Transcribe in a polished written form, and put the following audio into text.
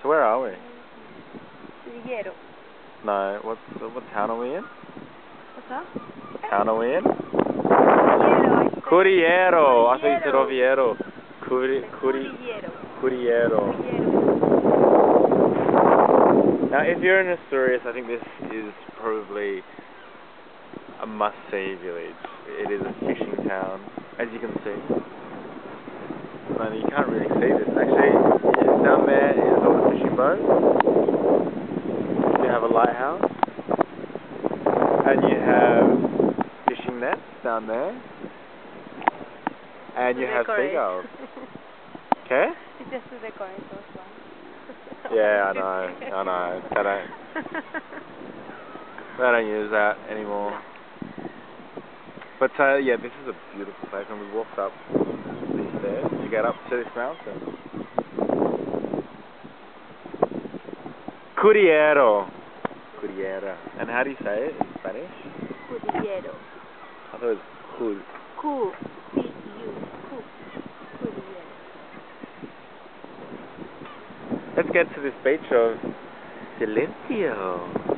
where are we? Cudillero. No, what town are we in? What's that? What town are we in? Cudillero. Cudillero. I thought you said Oviedo. Cudillero. Cudillero. Now, if you're in Asturias, I think this is probably a must-see village. It is a fishing town, as you can see. But you can't really see this. Actually, down there is all the fishing boats. You have a lighthouse. And you have fishing nets down there. And you have seagulls. Okay? It's just to decorate those ones. Yeah, I know. They don't use that anymore. But yeah, this is a beautiful place, and we walked up these stairs to get up to this mountain. Cudillero. Cudillero. And how do you say it in Spanish? Cudillero. I thought it was cud. C-U. Cudillero. Let's get to this beach of Silencio.